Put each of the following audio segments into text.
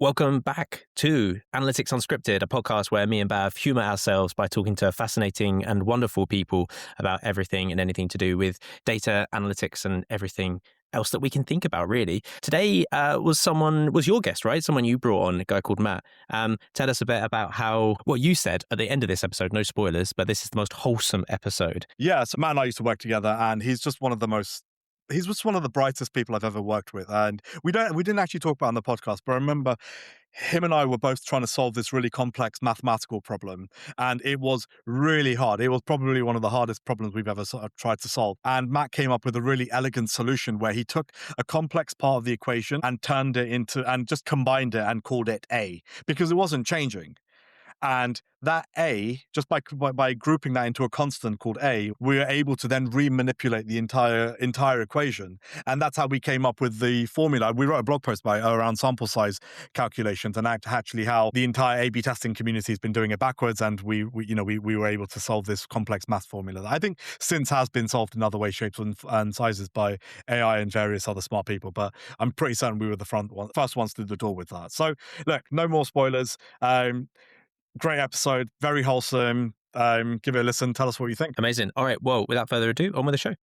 Welcome back to Analytics Unscripted, a podcast where me and Bhav humour ourselves by talking to fascinating and wonderful people about everything and anything to do with data, analytics, and everything else that we can think about, really. Today was your guest, right? Someone you brought on, a guy called Matt. Tell us a bit about what you said at the end of this episode, no spoilers, but this is the most wholesome episode. Yeah, so Matt and I used to work together, and he's just one of the brightest people I've ever worked with. And we didn't actually talk about it on the podcast, but I remember him and I were both trying to solve this really complex mathematical problem, and it was really hard. It was probably one of the hardest problems we've ever sort of tried to solve. And Matt came up with a really elegant solution where he took a complex part of the equation and turned it into, and just combined it and called it A, because it wasn't changing. And that A, just by grouping that into a constant called A, we were able to then remanipulate the entire equation. And that's how we came up with the formula. We wrote a blog post around sample size calculations, and actually how the entire A/B testing community has been doing it backwards. And we were able to solve this complex math formula that I think since has been solved in other ways, shapes, and sizes by AI and various other smart people. But I'm pretty certain we were the first ones through the door with that. So look, no more spoilers. Great episode, very wholesome. Give it a listen. Tell us what you think. Amazing. All right. Well, without further ado, on with the show.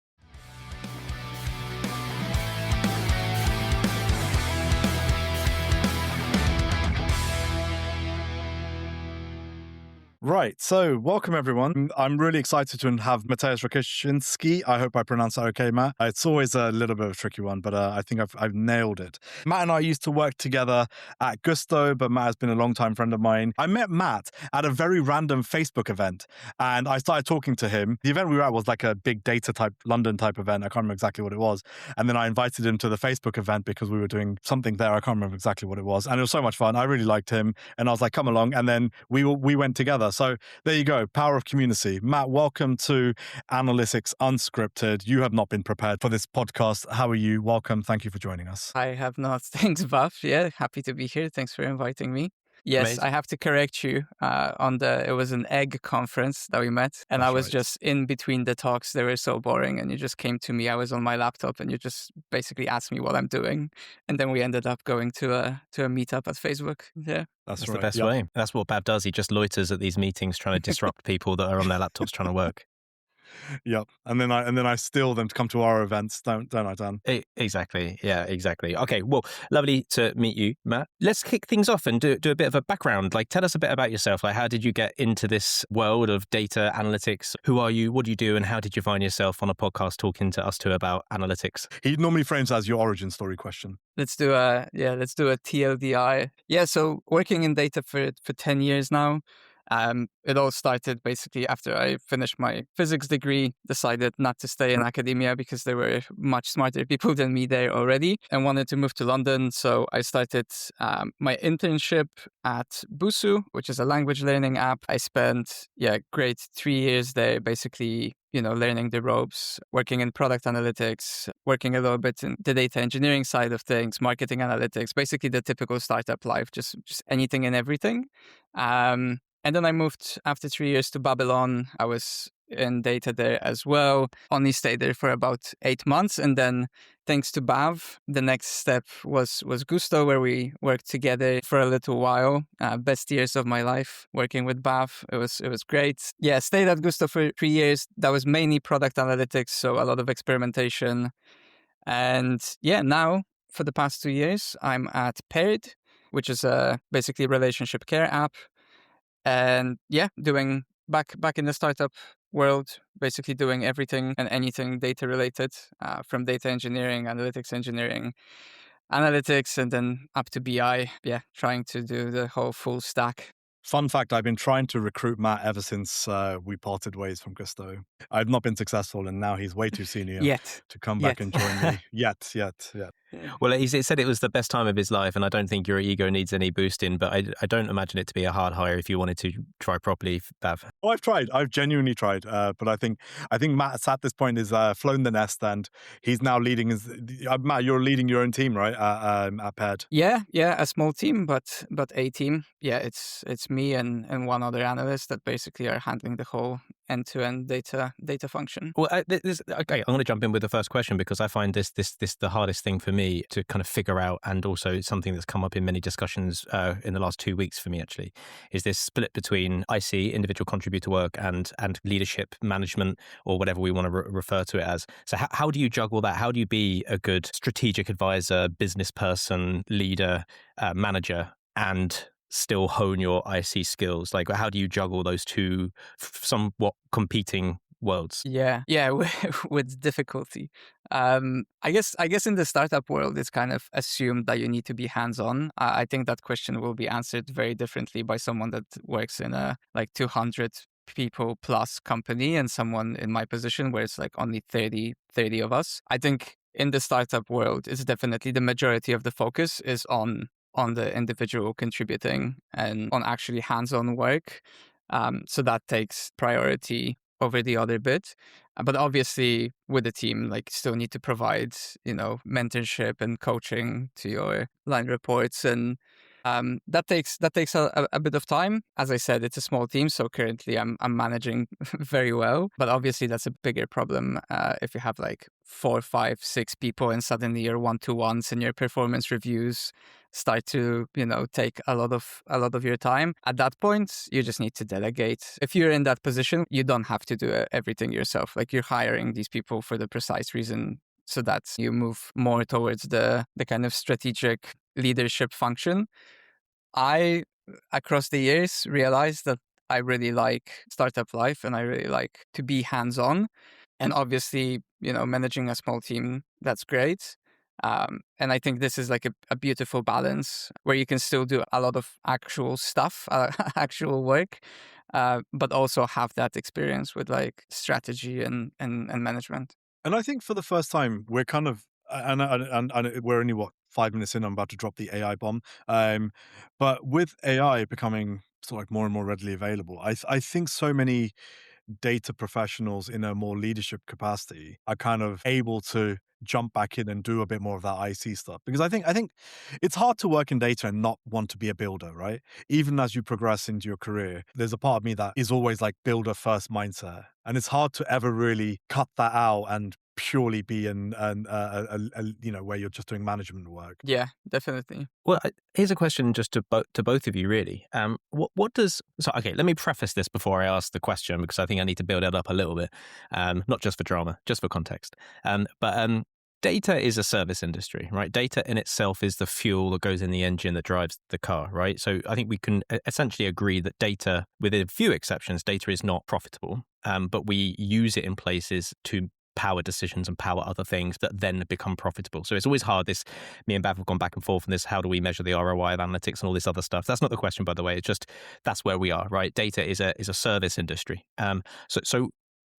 Right, so welcome everyone. I'm really excited to have Mat Raczyński. I hope I pronounced that okay, Matt. It's always a little bit of a tricky one, but I think I've nailed it. Matt and I used to work together at Gusto, but Matt has been a long-time friend of mine. I met Matt at a very random Facebook event, and I started talking to him. The event we were at was like a big data type, London type event. I can't remember exactly what it was. And then I invited him to the Facebook event because we were doing something there. I can't remember exactly what it was. And it was so much fun. I really liked him. And I was like, come along. And then we went together. So there you go, power of community. Matt, welcome to Analytics Unscripted. You have not been prepared for this podcast. How are you? Welcome. Thank you for joining us. I have not. Thanks, Bhav. Yeah, happy to be here. Thanks for inviting me. Yes, amazing. I have to correct you. It was an egg conference that we met, and I was just in between the talks. They were so boring, and you just came to me. I was on my laptop, and you just basically asked me what I'm doing, and then we ended up going to a meetup at Facebook. Yeah, that's right. The best way. That's what Bhav does. He just loiters at these meetings, trying to disrupt people that are on their laptops trying to work. Yep, and then I steal them to come to our events, don't I, Dan? Exactly. Yeah, exactly. Okay, well, lovely to meet you, Matt. Let's kick things off and do a bit of a background. Like, tell us a bit about yourself. Like, how did you get into this world of data analytics? Who are you? What do you do? And how did you find yourself on a podcast talking to us two about analytics? He normally frames as your origin story question. Let's do a TLDI. Yeah, so working in data for 10 years now. It all started basically after I finished my physics degree, decided not to stay in academia because there were much smarter people than me there already, and wanted to move to London. So I started my internship at Busuu, which is a language learning app. I spent, great 3 years there, basically, learning the ropes, working in product analytics, working a little bit in the data engineering side of things, marketing analytics, basically the typical startup life, just anything and everything. And then I moved after 3 years to Babylon. I was in data there as well. Only stayed there for about 8 months. And then thanks to Bhav, the next step was Gusto, where we worked together for a little while. Best years of my life working with Bhav. It was great. Yeah, stayed at Gusto for 3 years. That was mainly product analytics, so a lot of experimentation. And now for the past 2 years, I'm at Paired, which is a basically relationship care app. And doing back in the startup world, basically doing everything and anything data related, from data engineering, analytics engineering, analytics, and then up to BI. Yeah, trying to do the whole full stack. Fun fact, I've been trying to recruit Matt ever since we parted ways from Gusto. I've not been successful, and now he's way too senior to come back and join me. Yet. Well, he said it was the best time of his life, and I don't think your ego needs any boosting, but I don't imagine it to be a hard hire if you wanted to try properly, Bhav. Oh, I've tried. I've genuinely tried. But I think Matt at this point has flown the nest, and he's now leading Matt, you're leading your own team, right? At Paired. Yeah, a small team, but a team. Yeah, it's me and one other analyst that basically are handling the whole end-to-end data function. Well, okay, I'm going to jump in with the first question because I find this the hardest thing for me to kind of figure out, and also something that's come up in many discussions in the last 2 weeks for me actually, is this split between IC, individual contributor work, and leadership management, or whatever we want to refer to it as. So how do you juggle that? How do you be a good strategic advisor, business person, leader, manager, and still hone your IC skills? Like, how do you juggle those two somewhat competing worlds? Yeah, with difficulty. I guess in the startup world, it's kind of assumed that you need to be hands-on. I think that question will be answered very differently by someone that works in a like 200 people plus company and someone in my position where it's like only 30 of us. I think in the startup world, it's definitely the majority of the focus is on the individual contributing and on actually hands-on work. So that takes priority over the other bit. But obviously with the team, like still need to provide, mentorship and coaching to your line reports. And that takes a bit of time. As I said, it's a small team. So currently I'm managing very well, but obviously that's a bigger problem. If you have like 4, 5, 6 people and suddenly your one-to-ones and your performance reviews start to, take a lot of your time. At that point, you just need to delegate. If you're in that position, you don't have to do everything yourself. Like you're hiring these people for the precise reason so that you move more towards the kind of strategic leadership function. I, across the years, realized that I really like startup life and I really like to be hands-on. And obviously, managing a small team, that's great. And I think this is like a beautiful balance where you can still do a lot of actual stuff, actual work, but also have that experience with like strategy and management. And I think for the first time, we're kind of, and we're only 5 minutes in. I'm about to drop the AI bomb. But with AI becoming sort of like more and more readily available, I think so many data professionals in a more leadership capacity are kind of able to jump back in and do a bit more of that IC stuff. Because I think it's hard to work in data and not want to be a builder, right? Even as you progress into your career, there's a part of me that is always like builder first mindset. And it's hard to ever really cut that out and purely be where you're just doing management work. Yeah, definitely. Well, here's a question just to both of you, really. Okay, let me preface this before I ask the question, because I think I need to build it up a little bit, not just for drama, just for context. But data is a service industry, right? Data in itself is the fuel that goes in the engine that drives the car, right? So I think we can essentially agree that data, with a few exceptions, data is not profitable, but we use it in places to power decisions and power other things that then become profitable. So it's always hard. Me and Bhav have gone back and forth on this. How do we measure the ROI of analytics and all this other stuff? That's not the question, by the way. It's just, that's where we are, right? Data is a service industry. So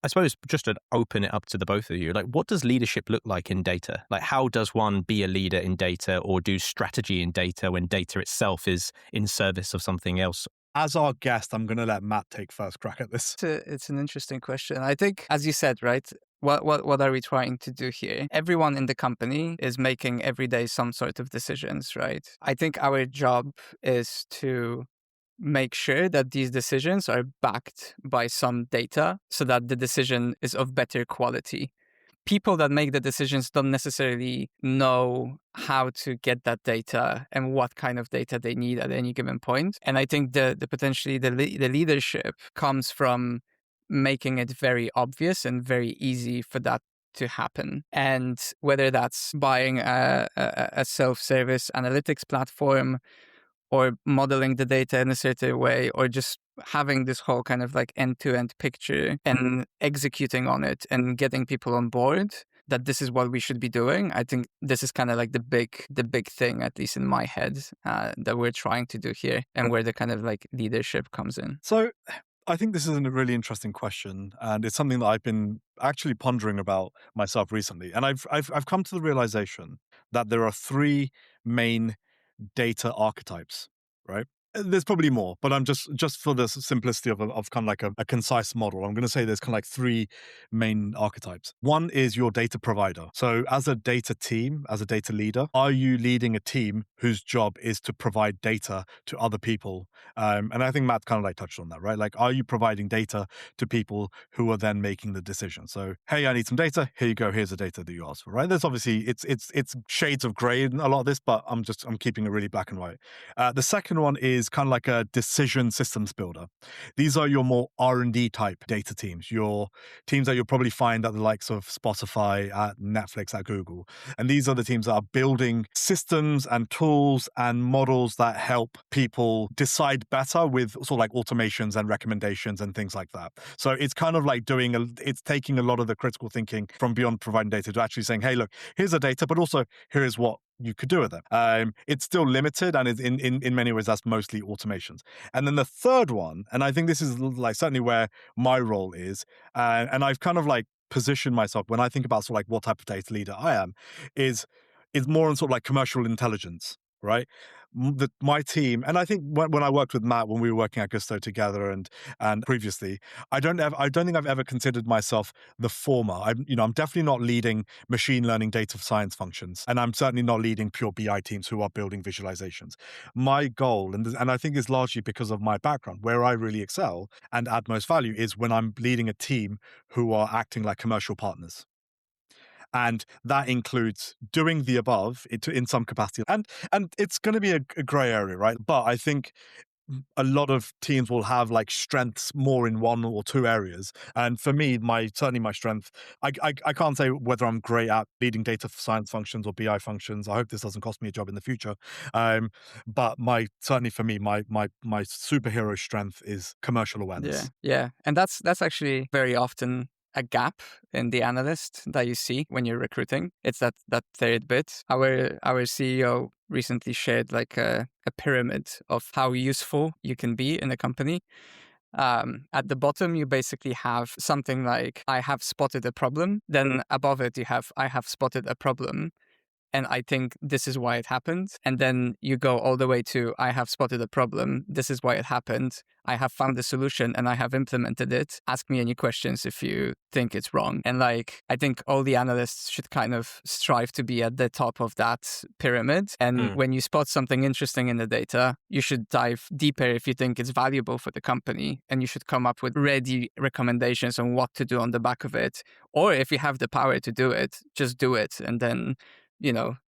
I suppose just to open it up to the both of you, like, what does leadership look like in data? Like, how does one be a leader in data or do strategy in data when data itself is in service of something else? As our guest, I'm going to let Matt take first crack at this. It's an interesting question. I think, as you said, right? What are we trying to do here? Everyone in the company is making every day some sort of decisions, right? I think our job is to make sure that these decisions are backed by some data so that the decision is of better quality. People that make the decisions don't necessarily know how to get that data and what kind of data they need at any given point. And I think the potentially the leadership comes from making it very obvious and very easy for that to happen. And whether that's buying a self-service analytics platform or modeling the data in a certain way, or just having this whole kind of like end-to-end picture and executing on it and getting people on board that this is what we should be doing. I think this is kind of like the big thing, at least in my head, that we're trying to do here and where the kind of like leadership comes in. So I think this is a really interesting question, and it's something that I've been actually pondering about myself recently. And I've come to the realization that there are 3 main data archetypes, right? There's probably more, but I'm just for the simplicity of kind of like a concise model, I'm going to say there's kind of like three main archetypes. One is your data provider. So as a data team, as a data leader, are you leading a team whose job is to provide data to other people? And I think Matt kind of like touched on that, right? Like, are you providing data to people who are then making the decision? So, hey, I need some data. Here you go. Here's the data that you asked for, right? There's obviously it's shades of gray in a lot of this, but I'm keeping it really black and white. The second one is kind of like a decision systems builder. These are your more R&D type data teams, your teams that you'll probably find at the likes of Spotify, at Netflix, at Google. And these are the teams that are building systems and tools and models that help people decide better with sort of like automations and recommendations and things like that. So it's kind of like it's taking a lot of the critical thinking from beyond providing data to actually saying, hey, look, here's the data, but also here's what you could do with it. It's still limited, and in many ways that's mostly automations. And then the third one, and I think this is like certainly where my role is, and I've kind of like positioned myself when I think about sort of like what type of data leader I am, is more on sort of like commercial intelligence, right? My team, and I think when I worked with Matt, when we were working at Gusto together and previously, I don't think I've ever considered myself the former. I'm definitely not leading machine learning data science functions, and I'm certainly not leading pure BI teams who are building visualizations. My goal, and I think it's largely because of my background, where I really excel and add most value is when I'm leading a team who are acting like commercial partners. And that includes doing the above in some capacity. And it's going to be a gray area, right? But I think a lot of teams will have like strengths more in one or two areas. And for me, certainly my strength, I can't say whether I'm great at leading data science functions or BI functions. I hope this doesn't cost me a job in the future. But certainly for me, my superhero strength is commercial awareness. Yeah. And that's actually very often a gap in the analyst that you see when you're recruiting. It's that third bit. Our CEO recently shared like a pyramid of how useful you can be in a company. At the bottom, you basically have something like, I have spotted a problem. Then above it, you have, I have spotted a problem, and I think this is why it happened. And then you go all the way to, I have spotted a problem. This is why it happened. I have found the solution and I have implemented it. Ask me any questions if you think it's wrong. And like, I think all the analysts should kind of strive to be at the top of that pyramid. And when you spot something interesting in the data, you should dive deeper if you think it's valuable for the company. And you should come up with ready recommendations on what to do on the back of it. Or if you have the power to do it, just do it. And then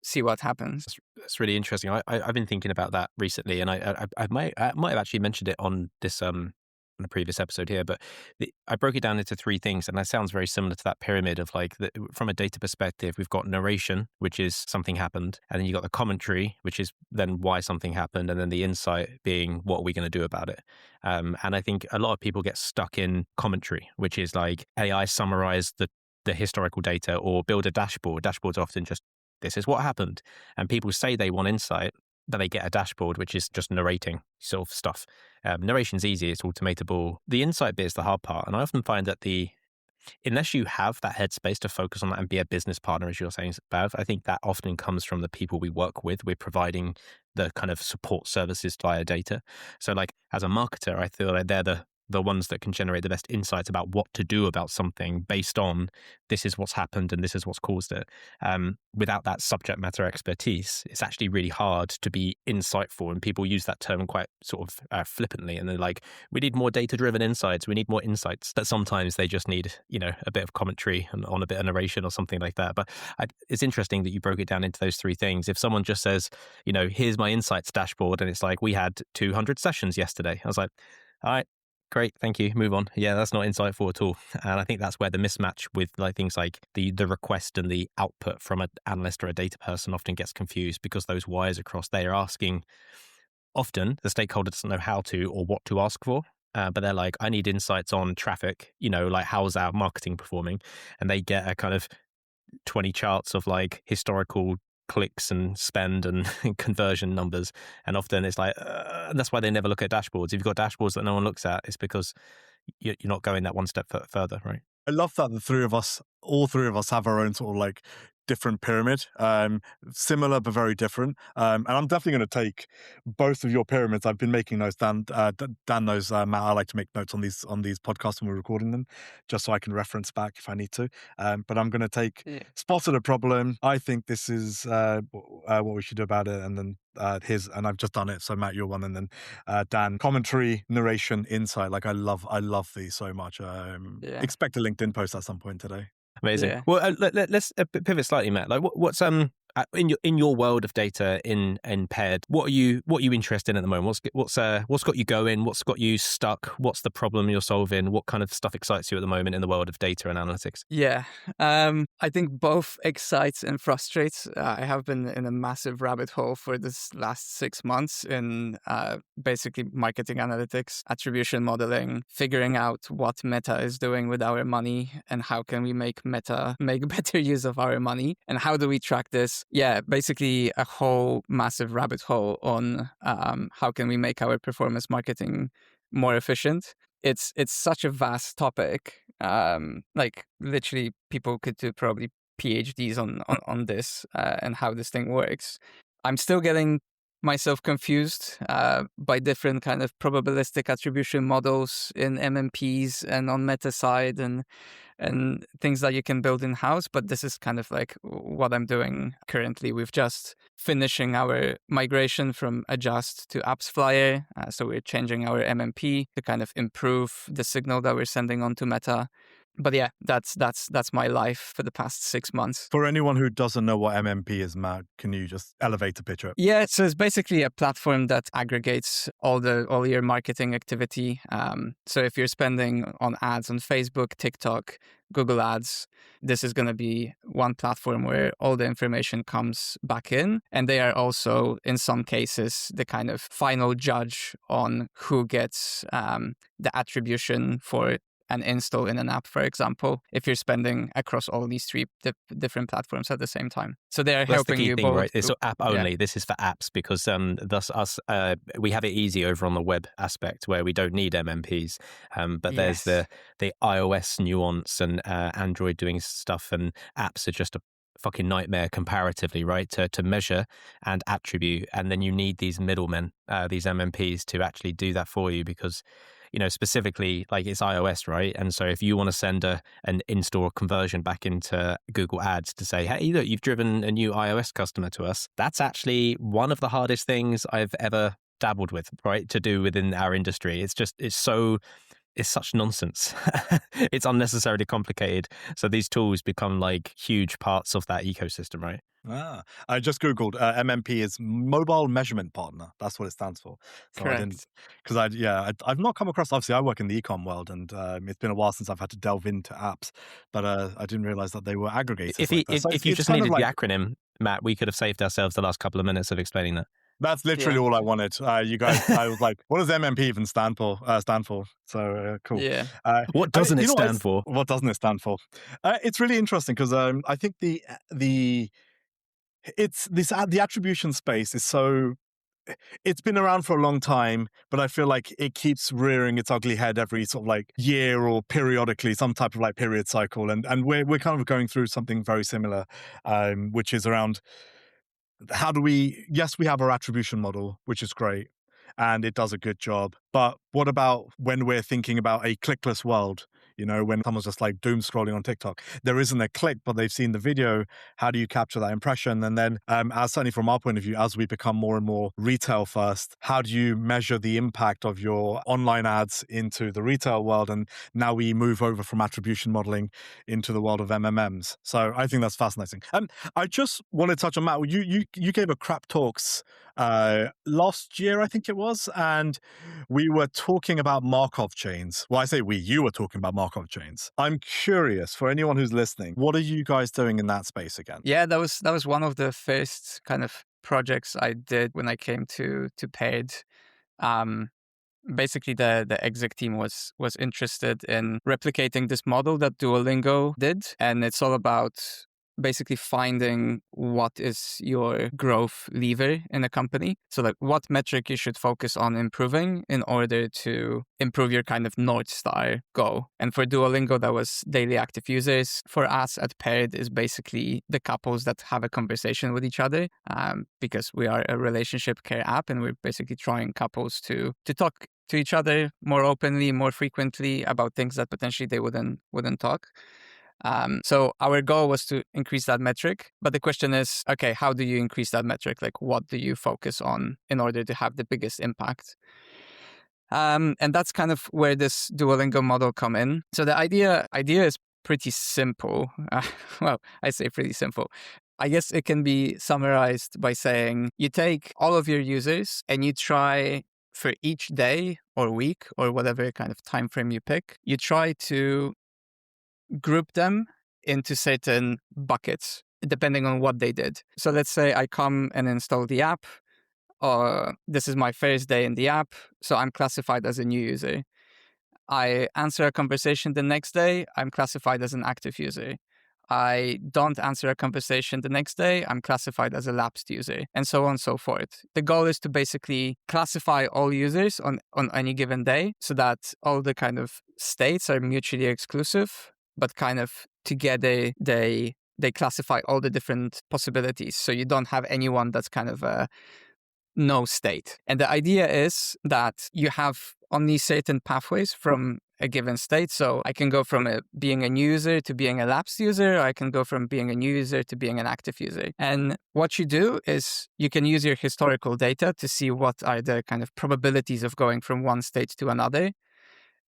see what happens. That's really interesting. I've been thinking about that recently, and I might have actually mentioned it on this on a previous episode here, but I broke it down into three things, and that sounds very similar to that pyramid of like, from a data perspective, we've got narration, which is something happened, and then you got the commentary, which is then why something happened, and then the insight being what are we going to do about it. And I think a lot of people get stuck in commentary, which is like AI summarize the historical data or build a dashboard. Dashboards often just, this is what happened. And people say they want insight, but they get a dashboard, which is just narrating sort of stuff. Narration's easy, it's automatable. The insight bit is the hard part. And I often find that unless you have that headspace to focus on that and be a business partner, as you're saying, Bhav, I think that often comes from the people we work with. We're providing the kind of support services via data. So like as a marketer, I feel like they're the ones that can generate the best insights about what to do about something based on this is what's happened and this is what's caused it. Without that subject matter expertise, it's actually really hard to be insightful. And people use that term quite sort of flippantly. And they're like, we need more data-driven insights. We need more insights. But sometimes they just need, a bit of commentary and on a bit of narration or something like that. But it's interesting that you broke it down into those three things. If someone just says, here's my insights dashboard, and it's like, we had 200 sessions yesterday. I was like, all right, great, thank you, move on. Yeah, that's not insightful at all. And I think that's where the mismatch with like things like the request and the output from an analyst or a data person often gets confused, because those wires across, they are asking, often the stakeholder doesn't know how to or what to ask for. But they're like, I need insights on traffic, like how's our marketing performing? And they get a kind of 20 charts of like historical clicks and spend and conversion numbers. And often it's like, and that's why they never look at dashboards. If you've got dashboards that no one looks at, it's because you're not going that one step further, right? I love that all three of us have our own sort of like different pyramid, similar but very different. And I'm definitely going to take both of your pyramids. I've been making notes, Dan knows, Matt, I like to make notes on these podcasts when we're recording them, just so I can reference back if I need to. But I'm going to take spotted a problem. I think this is what we should do about it, and then and I've just done it. So Matt, you're one, and then Dan, commentary, narration, insight. Like I love these so much. Expect a LinkedIn post at some point today. Amazing. Yeah. Well, let's pivot slightly, Matt. Like, what's in your world of data in paired? What are you interested in at the moment? What's got you going? What's got you stuck? What's the problem you're solving? What kind of stuff excites you at the moment in the world of data and analytics? Yeah, I think both excites and frustrates. I have been in a massive rabbit hole for this last 6 months in basically marketing analytics, attribution modeling, figuring out what Meta is doing with our money and how can we make Meta make better use of our money and how do we track this. Yeah, basically a whole massive rabbit hole on how can we make our performance marketing more efficient. It's such a vast topic. Like literally people could do probably PhDs on this and how this thing works. I'm still getting myself confused by different kind of probabilistic attribution models in MMPs and on Meta side and things that you can build in-house. But this is kind of like what I'm doing currently. We've just finishing our migration from Adjust to Apps Flyer. So we're changing our MMP to kind of improve the signal that we're sending onto Meta. But yeah, that's my life for the past 6 months. For anyone who doesn't know what MMP is, Matt, can you just elevate the picture? Yeah, so it's basically a platform that aggregates all your marketing activity. So if you're spending on ads on Facebook, TikTok, Google Ads, this is going to be one platform where all the information comes back in. And they are also, in some cases, the kind of final judge on who gets the attribution for an install in an app, for example, if you're spending across all these three different platforms at the same time. So they're helping you both. Right? It's app only. Yeah. This is for apps because thus us, we have it easy over on the web aspect where we don't need MMPs. But there's the iOS nuance and Android doing stuff, and apps are just a fucking nightmare comparatively, right? To measure and attribute, and then you need these middlemen, these MMPs, to actually do that for you because, you know, specifically like it's iOS, right? And so if you want to send an in-store conversion back into Google Ads to say, hey, look, you've driven a new iOS customer to us, that's actually one of the hardest things I've ever dabbled with, right? To do within our industry. It's such nonsense. It's unnecessarily complicated. So these tools become like huge parts of that ecosystem, right? I just Googled MMP is Mobile Measurement Partner. That's what it stands for. So correct. I didn't, because I've not come across, obviously I work in the e-com world and it's been a while since I've had to delve into apps, but I didn't realize that they were aggregators. If you just needed the acronym, Matt, we could have saved ourselves the last couple of minutes of explaining that. That's literally all I wanted. You guys, I was like, what does MMP even stand for? So cool. Yeah. What doesn't it stand for? What doesn't it stand for? It's really interesting because I think the attribution space is so. It's been around for a long time, but I feel like it keeps rearing its ugly head every sort of like year or periodically, some type of like period cycle, and we're kind of going through something very similar, which is around. How do we, yes, we have our attribution model, which is great, and it does a good job. But what about when we're thinking about a clickless world? You know, when someone's just like doom scrolling on TikTok, there isn't a click, but they've seen the video. How do you capture that impression? And then, as certainly from our point of view, as we become more and more retail first, how do you measure the impact of your online ads into the retail world? And now we move over from attribution modeling into the world of MMMs. So I think that's fascinating. I just want to touch on, Matt. You gave a crap talks last year, I think it was, and we were talking about Markov chains. Well, I say you were talking about Markov chains. I'm curious, for anyone who's listening, what are you guys doing in that space again? Yeah, that was one of the first kind of projects I did when I came to Paired. Basically, the exec team was interested in replicating this model that Duolingo did, and it's all about basically finding what is your growth lever in a company. So like what metric you should focus on improving in order to improve your kind of North Star goal. And for Duolingo, that was daily active users. For us at Paired is basically the couples that have a conversation with each other, because we are a relationship care app and we're basically trying couples to talk to each other more openly, more frequently about things that potentially they wouldn't talk. So our goal was to increase that metric. But the question is, okay, how do you increase that metric? Like, what do you focus on in order to have the biggest impact? And that's kind of where this Duolingo model come in. So the idea is pretty simple. Well, I say pretty simple. I guess it can be summarized by saying you take all of your users and you try for each day or week or whatever kind of time frame you pick, you try to group them into certain buckets depending on what they did. So let's say I come and install the app, or this is my first day in the app, so I'm classified as a new user. I answer a conversation the next day, I'm classified as an active user. I don't answer a conversation the next day, I'm classified as a lapsed user, and so on and so forth. The goal is to basically classify all users on any given day so that all the kind of states are mutually exclusive, but kind of together they classify all the different possibilities. So you don't have anyone that's kind of a no state. And the idea is that you have only certain pathways from a given state. So I can go from being a new user to being a lapsed user, or I can go from being a new user to being an active user. And what you do is you can use your historical data to see what are the kind of probabilities of going from one state to another.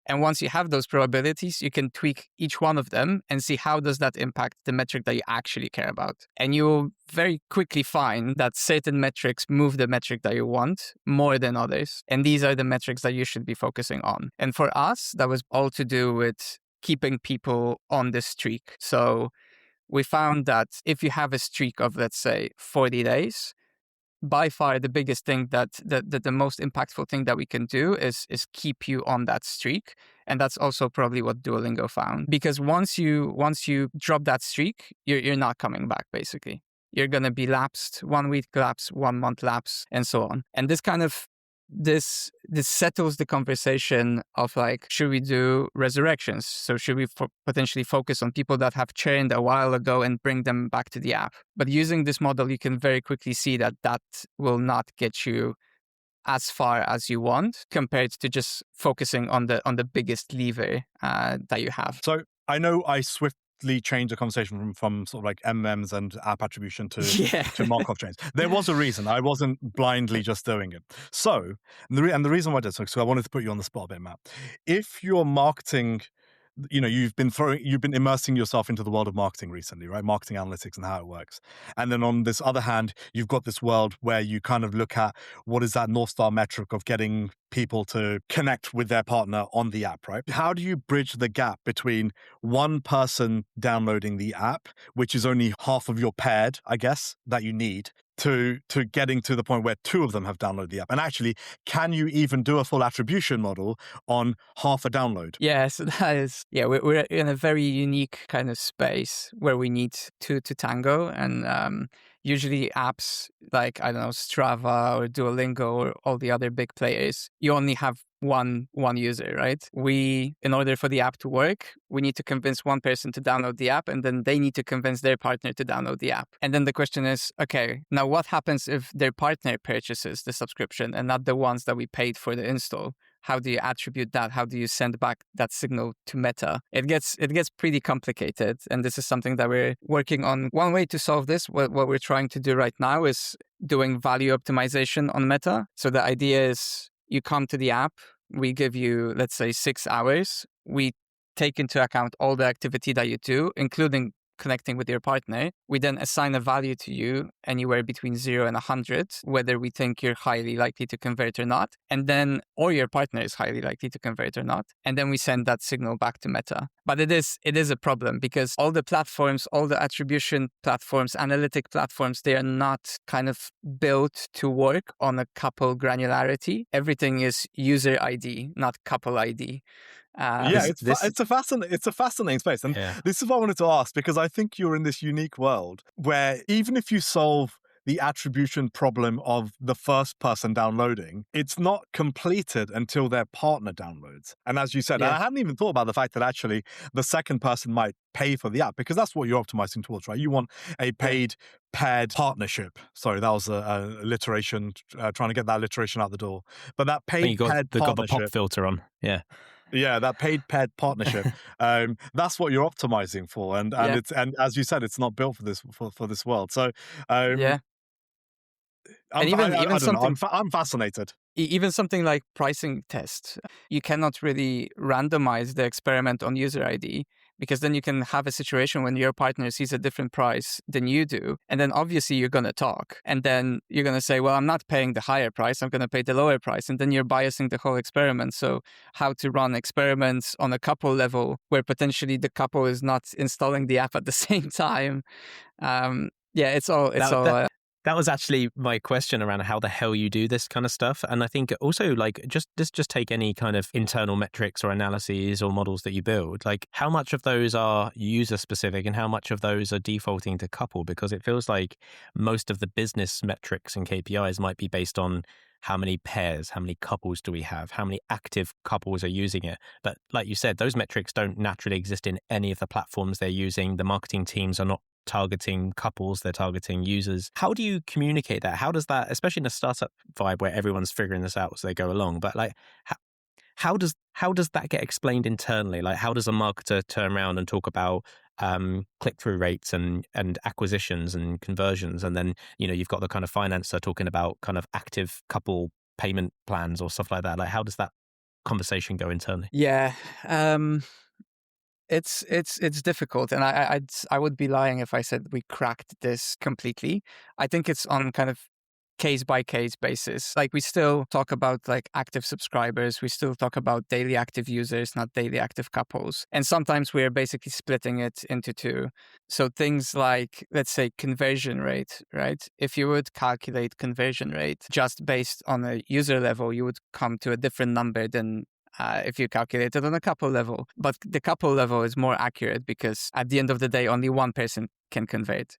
And once you have those probabilities, you can tweak each one of them and see how does that impact the metric that you actually care about. And you'll very quickly find that certain metrics move the metric that you want more than others. And these are the metrics that you should be focusing on. And for us, that was all to do with keeping people on the streak. So we found that if you have a streak of, let's say, 40 days, by far the biggest thing that the most impactful thing that we can do is keep you on that streak. And that's also probably what Duolingo found. Because once you drop that streak, you're not coming back, basically. You're going to be lapsed, 1 week lapse, 1 month lapse, and so on. And this kind of this settles the conversation of like, should we do resurrections? So should we potentially focus on people that have churned a while ago and bring them back to the app? But using this model, you can very quickly see that will not get you as far as you want compared to just focusing on the biggest lever that you have. So I know I swiftly changed the conversation from sort of like MMs and app attribution to Markov chains. There was a reason. I wasn't blindly just doing it. So, and the reason why I did so I wanted to put you on the spot a bit, Matt. If you're marketing, you've been immersing yourself into the world of marketing recently, right? Marketing analytics and how it works. And then on this other hand, you've got this world where you kind of look at what is that North Star metric of getting people to connect with their partner on the app, right? How do you bridge the gap between one person downloading the app, which is only half of your paired, I guess, that you need, to getting to the point where two of them have downloaded the app? And actually, can you even do a full attribution model on half a download? Yeah, so that is, we're in a very unique kind of space where we need two to tango. And usually apps like, I don't know, Strava or Duolingo or all the other big players, you only have one user, right? In order for the app to work, we need to convince one person to download the app, and then they need to convince their partner to download the app. And then the question is, okay, now what happens if their partner purchases the subscription and not the ones that we paid for the install? How do you attribute that? How do you send back that signal to Meta? It gets pretty complicated. And this is something that we're working on. One way to solve this, what we're trying to do right now is doing value optimization on Meta. So the idea is you come to the app, we give you, let's say, 6 hours. We take into account all the activity that you do, including connecting with your partner. We then assign a value to you anywhere between 0 and 100, whether we think you're highly likely to convert or not, or your partner is highly likely to convert or not. And then we send that signal back to Meta. But it is a problem because all the platforms, all the attribution platforms, analytic platforms, they are not kind of built to work on a couple granularity. Everything is user ID, not couple ID. Yeah, This, it's a fascinating space, and yeah. this is what I wanted to ask, because I think you're in this unique world where even if you solve the attribution problem of the first person downloading, it's not completed until their partner downloads. And as you said, Yeah. I hadn't even thought about the fact that actually the second person might pay for the app, because that's what you're optimizing towards, right? You want a paid paired partnership. Sorry, that was a alliteration, trying to get that alliteration out the door. But that I think paid paired got the pop partnership. filter on. Yeah. Yeah, that paid paired partnership. That's what you're optimizing for, and Yeah. it's, and as you said, it's not built for this for this world. So, um, Yeah. And even I don't know. something, I'm fascinated. even something like pricing tests, you cannot really randomize the experiment on user ID, because then you can have a situation when your partner sees a different price than you do. And then obviously you're going to talk. And then you're going to say, well, I'm not paying the higher price. I'm going to pay the lower price. And then you're biasing the whole experiment. So how to run experiments on a couple level where potentially the couple is not installing the app at the same time. It's all. That was actually my question around how the hell you do this kind of stuff. And I think also, like, just take any kind of internal metrics or analyses or models that you build. Like, how much of those are user specific and how much of those are defaulting to couple? Because it feels like most of the business metrics and KPIs might be based on how many pairs, how many couples do we have, how many active couples are using it. But like you said, those metrics don't naturally exist in any of the platforms they're using. The marketing teams are not targeting couples, they're targeting users. How do you communicate that? How does that, especially in a startup vibe where everyone's figuring this out as they go along, but like how does that get explained internally? Like, how does a marketer turn around and talk about click-through rates and acquisitions and conversions, and then you've got the kind of financer talking about kind of active couple payment plans or stuff like that? Like, how does that conversation go internally? Yeah. It's difficult, and I would be lying if I said we cracked this completely. I think it's on kind of case by case basis. Like, we still talk about like active subscribers, we still talk about daily active users, not daily active couples, and sometimes we're basically splitting it into two. So things like, let's say, conversion rate, right? If you would calculate conversion rate just based on a user level, you would come to a different number than if you calculate it on a couple level. But the couple level is more accurate because at the end of the day, only one person can convert,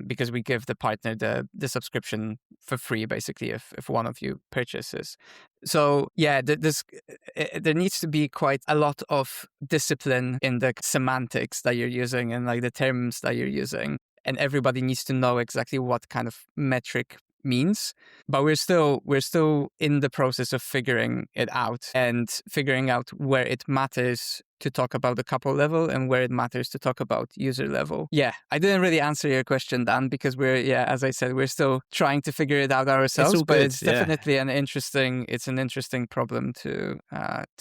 because we give the partner the subscription for free, basically, if one of you purchases. So yeah, there needs to be quite a lot of discipline in the semantics that you're using and like the terms that you're using. And everybody needs to know exactly what kind of metric means, but we're still in the process of figuring it out and figuring out where it matters to talk about the couple level and where it matters to talk about user level. Yeah, I didn't really answer your question, Dan, because as I said, we're still trying to figure it out ourselves. But it's definitely an interesting problem to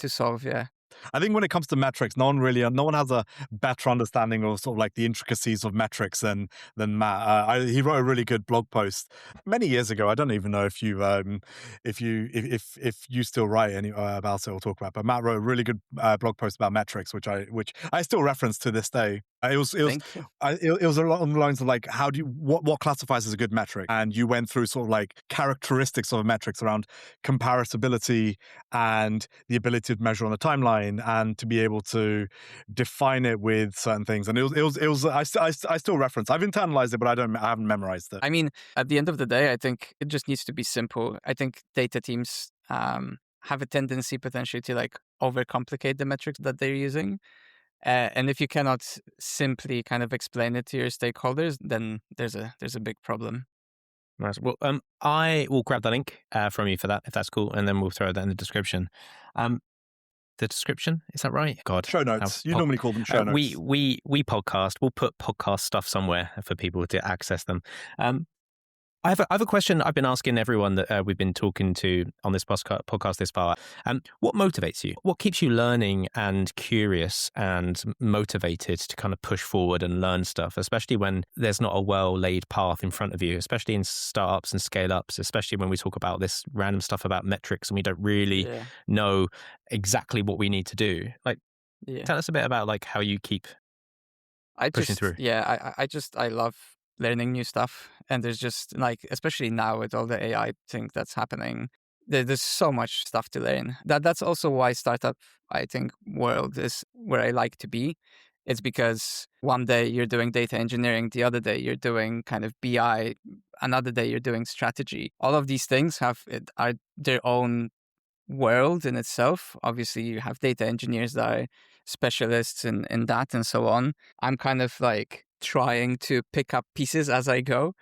solve. Yeah. I think when it comes to metrics, no one has a better understanding of sort of like the intricacies of metrics than Matt. He wrote a really good blog post many years ago. I don't even know if you still write any about it or talk about it, but Matt wrote a really good blog post about metrics, which I still reference to this day. It was along the lines of like, what classifies as a good metric, and you went through sort of like characteristics of metrics around comparability and the ability to measure on a timeline and to be able to define it with certain things. And I still reference. I've internalized it, but I haven't memorized it. I mean, at the end of the day, I think it just needs to be simple. I think data teams have a tendency potentially to like overcomplicate the metrics that they're using. And if you cannot simply kind of explain it to your stakeholders, then there's a big problem. Nice. Well, I will grab the link from you for that, if that's cool, and then we'll throw that in the description. The description, is that right? God, show notes. You normally call them show notes. We podcast. We'll put podcast stuff somewhere for people to access them. I have a question I've been asking everyone that we've been talking to on this podcast this far. What motivates you? What keeps you learning and curious and motivated to kind of push forward and learn stuff, especially when there's not a well-laid path in front of you, especially in startups and scale-ups, especially when we talk about this random stuff about metrics and we don't really know exactly what we need to do. Like, tell us a bit about like how you keep pushing through. Yeah, I love learning new stuff. And there's just like, especially now with all the AI thing that's happening, there's so much stuff to learn. That's also why startup, I think, world is where I like to be. It's because one day you're doing data engineering, the other day you're doing kind of BI, another day you're doing strategy. All of these things are their own world in itself. Obviously, you have data engineers that are specialists in that and so on. I'm kind of like trying to pick up pieces as I go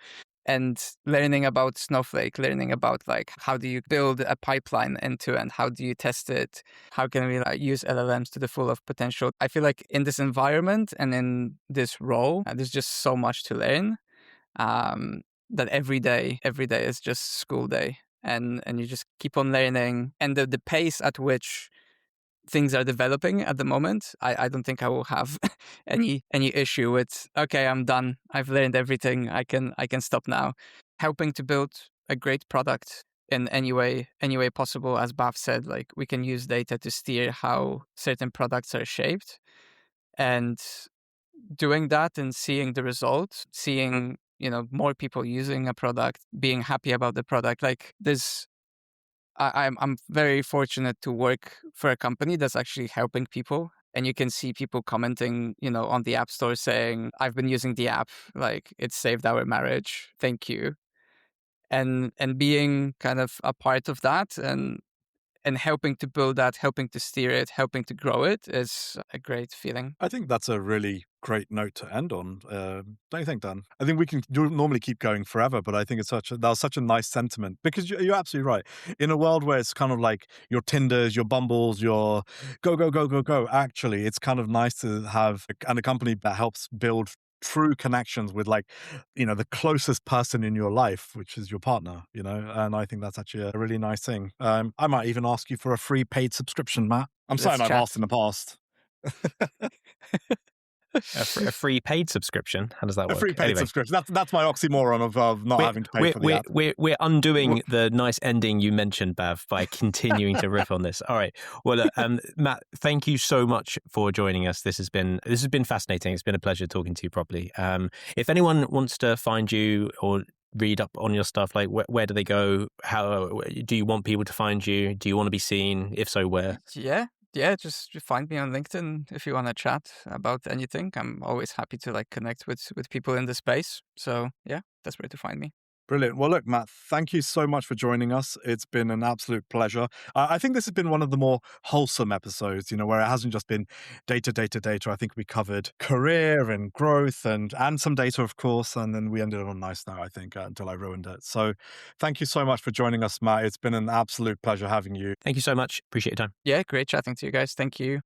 and learning about Snowflake, learning about like how do you build a pipeline end to end? How do you test it? How can we like use LLMs to the full of potential? I feel like in this environment and in this role, there's just so much to learn that every day is just school day. And you just keep on learning. And the pace at which things are developing at the moment, I don't think I will have any issue with, okay, I'm done. I've learned everything. I can stop now. Helping to build a great product in any way possible. As Bhav said, like we can use data to steer how certain products are shaped. And doing that and seeing the results, seeing, more people using a product, being happy about the product. Like I'm very fortunate to work for a company that's actually helping people. And you can see people commenting, on the App Store saying, I've been using the app, like it saved our marriage. Thank you. And being kind of a part of that and helping to build that, helping to steer it, helping to grow it is a great feeling. I think that's a really great note to end on. Don't you think, Dan? I think we can normally keep going forever, but I think that was such a nice sentiment, because you're absolutely right. In a world where it's kind of like your Tinders, your Bumbles, your go, actually, it's kind of nice to have a company that helps build true connections with the closest person in your life, which is your partner, and I think that's actually a really nice thing. I might even ask you for a free paid subscription, Matt. I'm saying I've asked in the past. A free paid subscription? How does that work? A free paid subscription. That's my oxymoron of not having to pay for the app. We're undoing the nice ending you mentioned, Bhav, by continuing to riff on this. All right. Well, Matt, thank you so much for joining us. This has been fascinating. It's been a pleasure talking to you properly. If anyone wants to find you or read up on your stuff, like where do they go? How do you want people to find you? Do you want to be seen? If so, where? Yeah, just find me on LinkedIn if you want to chat about anything. I'm always happy to connect with people in the space. So yeah, that's where to find me. Brilliant. Well, look, Matt, thank you so much for joining us. It's been an absolute pleasure. I think this has been one of the more wholesome episodes, where it hasn't just been data. I think we covered career and growth and some data, of course. And then we ended on nice now, I think, until I ruined it. So thank you so much for joining us, Matt. It's been an absolute pleasure having you. Thank you so much. Appreciate your time. Yeah, great chatting to you guys. Thank you.